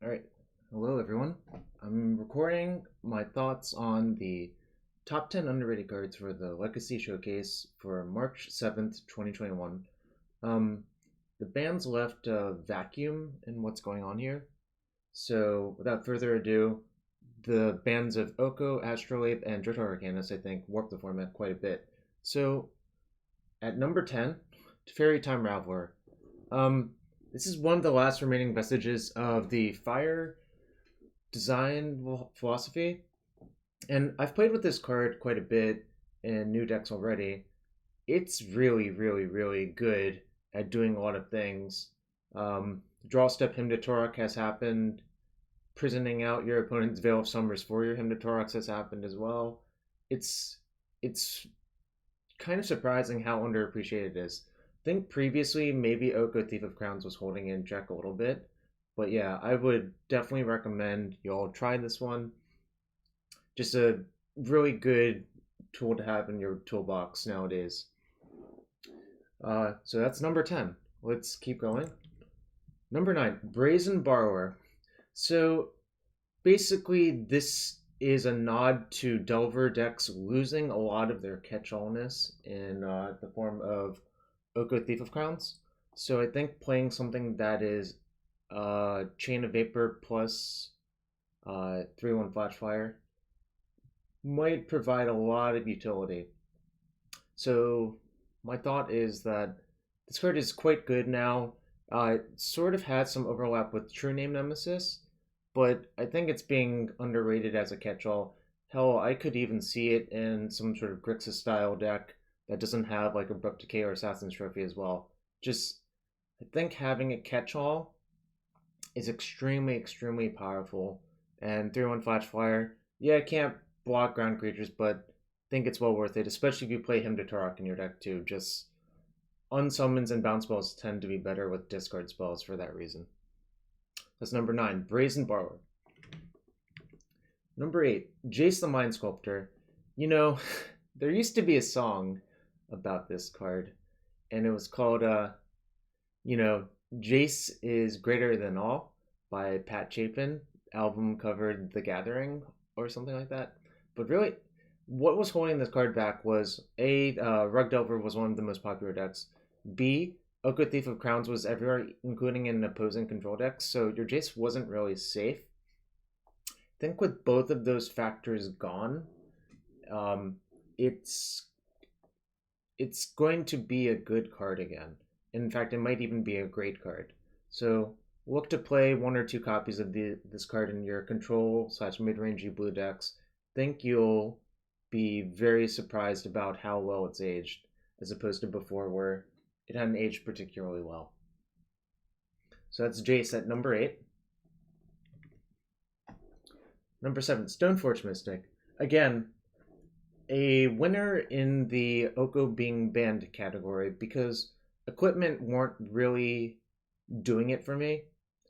Alright, hello everyone. I'm recording my thoughts on the top 10 underrated cards for the Legacy Showcase for March 7th, 2021. Um, the band's left a vacuum in what's going on here, so without further ado, the bands of Oko, Astrolabe, and Johto Arcanus, I think, warped the format quite a bit. So, at number 10, Fairy Time Raveler. Um, this is one of the last remaining vestiges of the Fire design philosophy. And I've played with this card quite a bit in new decks already. It's really, really, really good at doing a lot of things. Draw step Hymn to Torok has happened. Prisoning out your opponent's Veil of Summers for your Hymn to Torok has happened as well. It's it's kind of surprising how underappreciated it is. I think previously maybe Oko Thief of Crowns was holding in check a little bit, but yeah, I would definitely recommend you all try this one. Just a really good tool to have in your toolbox nowadays. So that's number 10. Let's keep going. Number 9, Brazen Borrower. So basically, this is a nod to Delver decks losing a lot of their catch-allness in the form of Oko Thief of Crowns. So I think playing something that is Chain of Vapor plus 3/1 Flash Fire might provide a lot of utility. So my thought is that this card is quite good now. It sort of had some overlap with True Name Nemesis, but I think it's being underrated as a catch-all. Hell, I could even see it in some sort of Grixis style deck that doesn't have like Abrupt Decay or Assassin's Trophy as well. Just, I think having a catch-all is extremely, extremely powerful. And 3/1 Flash Flyer, yeah, I can't block ground creatures, but I think it's well worth it, especially if you play Hymn to Torok in your deck too. Just unsummons and bounce spells tend to be better with discard spells for that reason. That's number 9, Brazen Borrower. Number 8, Jace the Mind Sculptor. You know, there used to be a song about this card, and it was called, Jace is Greater Than All by Pat Chapin. Album covered The Gathering or something like that. But really, what was holding this card back was A, Rug Delver was one of the most popular decks. B, Oko Thief of Crowns was everywhere, including in opposing control decks, so your Jace wasn't really safe. I think with both of those factors gone, um, it's it's going to be a good card again. In fact, it might even be a great card. So look to play one or two copies of this card in your control slash mid-rangey blue decks. Think you'll be very surprised about how well it's aged, as opposed to before where it hadn't aged particularly well. So that's Jace at number 8. Number 7, Stoneforge Mystic. Again, a winner in the Oko being banned category because equipment weren't really doing it for me.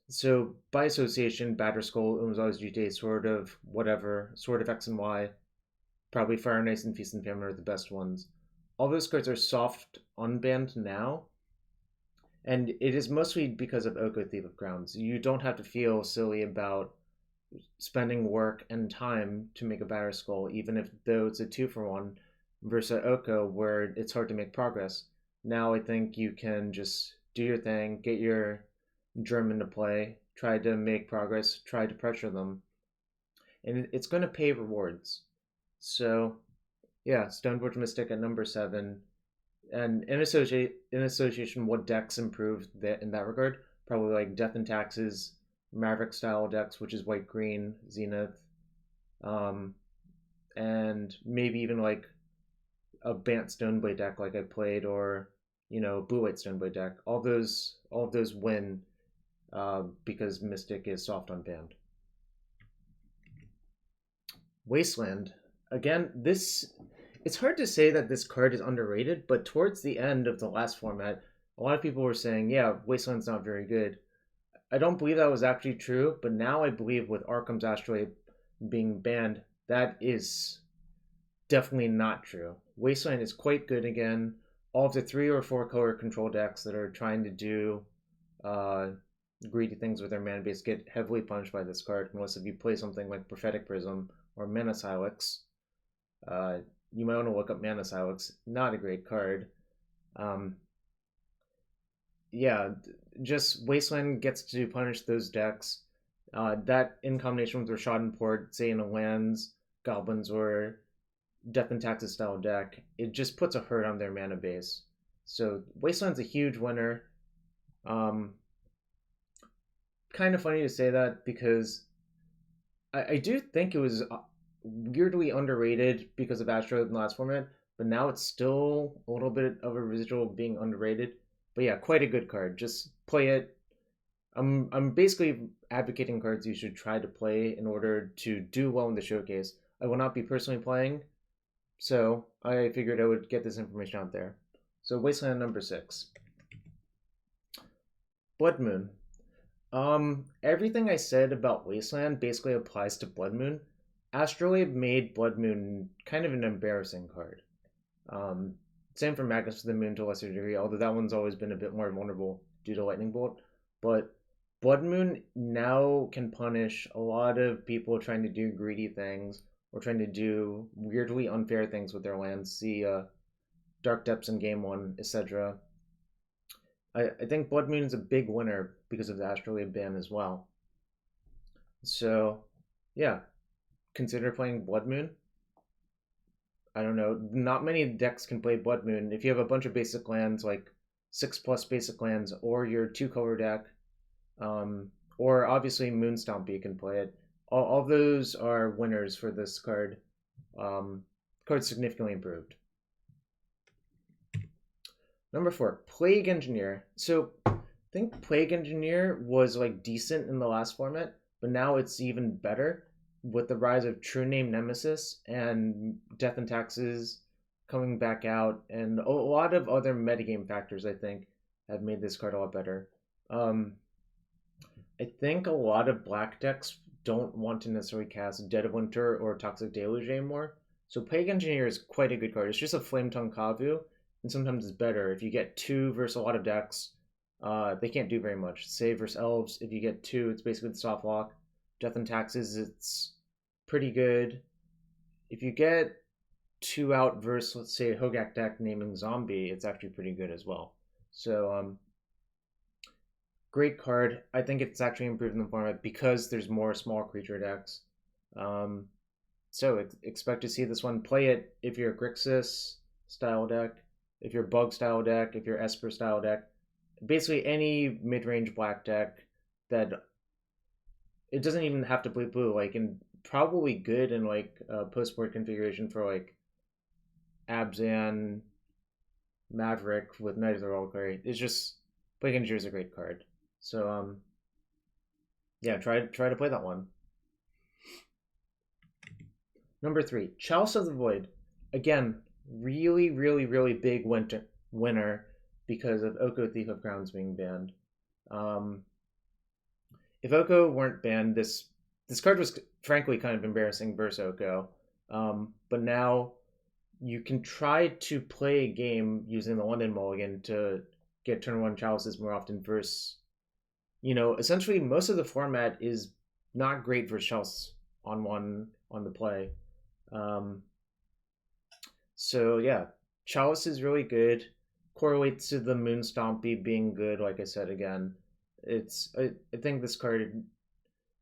So by association, Batterskull, Umza's GTA, sort of whatever, sort of X and Y, probably Fire and Ice and Feast and Famine are the best ones. All those cards are soft unbanned now, and it is mostly because of Oko Thief of Crowns. You don't have to feel silly about spending work and time to make a Batterskull, even if though it's a 2-for-1 versus Oko where it's hard to make progress. Now I think you can just do your thing, get your German to play, try to make progress, try to pressure them, and it's going to pay rewards. So, yeah, Stoneforge Mystic at number 7, and in association, what decks improved in that regard? Probably like Death and Taxes, Maverick style decks, which is white green, Zenith, and maybe even like a Bant Stoneblade deck like I played, or Blue White Stoneblade deck. All of those win because Mystic is soft on band. Wasteland. Again, it's hard to say that this card is underrated, but towards the end of the last format, a lot of people were saying, yeah, Wasteland's not very good. I don't believe that was actually true, but now I believe with Arkham's Astrolabe being banned, that is definitely not true. Wasteland is quite good again. All of the 3 or 4 color control decks that are trying to do greedy things with their mana base get heavily punished by this card, unless if you play something like Prophetic Prism or Mana Silex. You might want to look up Mana Silex. Not a great card. Um, yeah, just Wasteland gets to punish those decks. That in combination with Rashad and Port, say in a lands, goblins, or Death and Taxes style deck, it just puts a hurt on their mana base. So Wasteland's a huge winner. Um, Kind of funny to say that because I do think it was weirdly underrated because of Astro in the last format, but now it's still a little bit of a residual being underrated. But yeah, quite a good card. Just play it. I'm basically advocating cards you should try to play in order to do well in the showcase. I will not be personally playing, so I figured I would get this information out there. So Wasteland number 6. Blood Moon. Everything I said about Wasteland basically applies to Blood Moon. Astrolabe made Blood Moon kind of an embarrassing card. Same for Magnus of the Moon to a lesser degree, although that one's always been a bit more vulnerable due to Lightning Bolt. But Blood Moon now can punish a lot of people trying to do greedy things or trying to do weirdly unfair things with their lands. See Dark Depths in Game 1, etc. I think Blood Moon is a big winner because of the Astrolabe ban as well. So, yeah, consider playing Blood Moon. I don't know, not many decks can play Blood Moon. If you have a bunch of basic lands, like 6+ basic lands, or your 2-color deck, or obviously Moonstompy can play it. All those are winners for this card. Card's significantly improved. Number 4, Plague Engineer. So I think Plague Engineer was like decent in the last format, but now it's even better with the rise of True Name Nemesis and Death and Taxes coming back out, and a lot of other metagame factors, I think, have made this card a lot better. I think a lot of black decks don't want to necessarily cast Dead of Winter or Toxic Deluge anymore, so Plague Engineer is quite a good card. It's just a Flame Tongue Kavu, and sometimes it's better. If you get 2 versus a lot of decks, they can't do very much. Say versus Elves, if you get 2, it's basically the soft lock. Death and Taxes, it's pretty good. If you get 2 out versus, let's say, a Hogak deck naming Zombie, it's actually pretty good as well. So, great card. I think it's actually improved in the format because there's more small creature decks. So expect to see this one. Play it if you're a Grixis style deck, if you're Bug style deck, if you're Esper style deck. Basically any mid-range black deck that it doesn't even have to play blue, like, and probably good in like post-board configuration for like Abzan, Maverick with Knight of the Reliquary. It's just Plague Engineer is a great card. So yeah, try to play that one. Number 3, Chalice of the Void. Again, really big winner because of Oko Thief of Crowns being banned. If Oko weren't banned, this card was frankly kind of embarrassing versus Oko. But now you can try to play a game using the London Mulligan to get turn 1 Chalices more often versus, essentially most of the format is not great versus Chalice on the play. So yeah, Chalice is really good. Correlates to the Moonstompy being good, like I said again. I think this card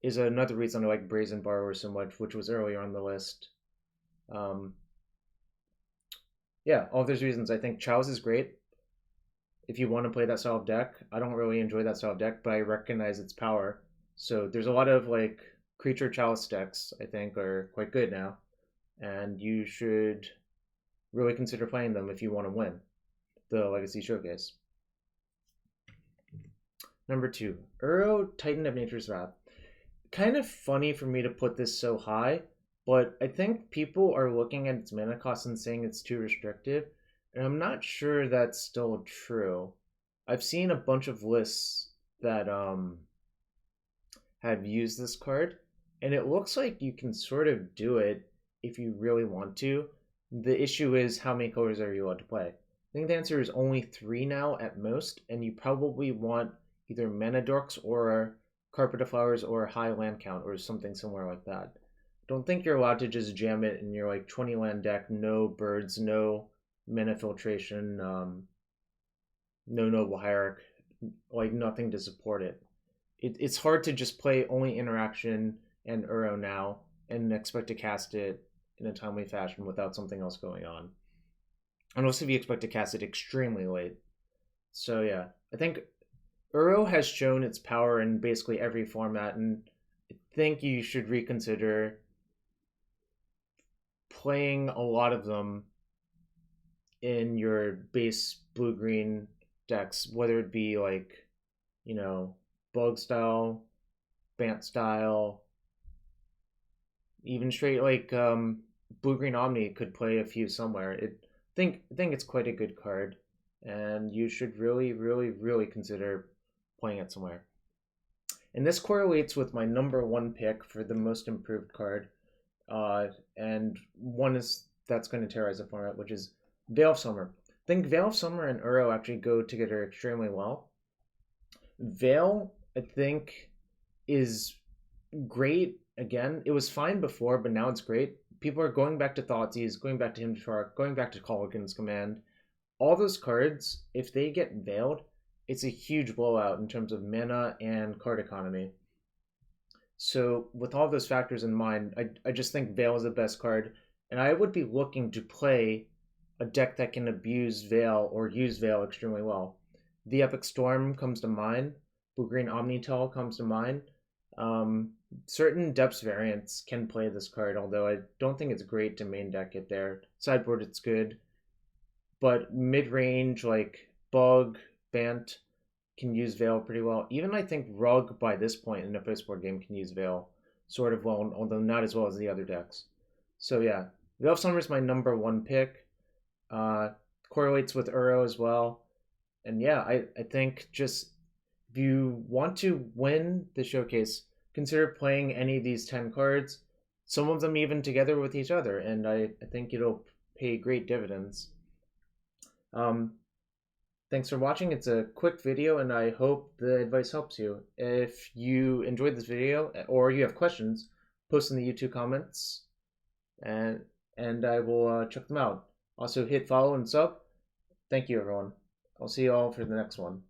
is another reason I like Brazen Borrower so much, which was earlier on the list. Yeah, all those reasons. I think Chalice is great if you want to play that style of deck. I don't really enjoy that style of deck, but I recognize its power. So there's a lot of like creature Chalice decks I think are quite good now, and you should really consider playing them if you want to win the Legacy Showcase. Number 2, Uro, Titan of Nature's Wrath. Kind of funny for me to put this so high, but I think people are looking at its mana cost and saying it's too restrictive, and I'm not sure that's still true. I've seen a bunch of lists that have used this card, and it looks like you can sort of do it if you really want to. The issue is how many colors are you allowed to play? I think the answer is only 3 now at most, and you probably want either mana dorks or carpet of flowers or high land count or something similar like that. Don't think you're allowed to just jam it in your like 20 land deck, no birds, no mana filtration, no noble hierarch, like nothing to support it. It's hard to just play only interaction and Uro now and expect to cast it in a timely fashion without something else going on. Unless if you expect to cast it extremely late. So yeah, I think Uro has shown its power in basically every format, and I think you should reconsider playing a lot of them in your base blue green decks, whether it be like, bug style, Bant style, even straight like blue green Omni could play a few somewhere. I think it's quite a good card, and you should really, really, really consider playing it somewhere. And this correlates with my number one pick for the most improved card, and one is that's going to terrorize the format, which is Veil of Summer. I think Veil of Summer and Uro actually go together extremely well. Veil, I think, is great. Again, it was fine before, but now it's great. People are going back to Thoughtseize, going back to Himdashar, going back to Kolaghan's Command. All those cards, if they get veiled, it's a huge blowout in terms of mana and card economy. So with all those factors in mind, I just think Veil is the best card, and I would be looking to play a deck that can abuse Veil or use Veil extremely well. The Epic Storm comes to mind. Blue-Green Omnitel comes to mind. Certain depths variants can play this card, although I don't think it's great to main deck it there. Sideboard, it's good. But mid-range, like Bug, Bant, can use Veil pretty well. Even I think Rug, by this point in a post-board game, can use Veil sort of well, although not as well as the other decks. So yeah, Veil of Summer is my number one pick. Correlates with Uro as well. And yeah, I think just if you want to win the showcase, consider playing any of these 10 cards, some of them even together with each other, and I think it'll pay great dividends. Thanks for watching. It's a quick video, and I hope the advice helps you. If you enjoyed this video or you have questions, post in the YouTube comments, and I will check them out. Also, hit follow and sub. Thank you, everyone. I'll see you all for the next one.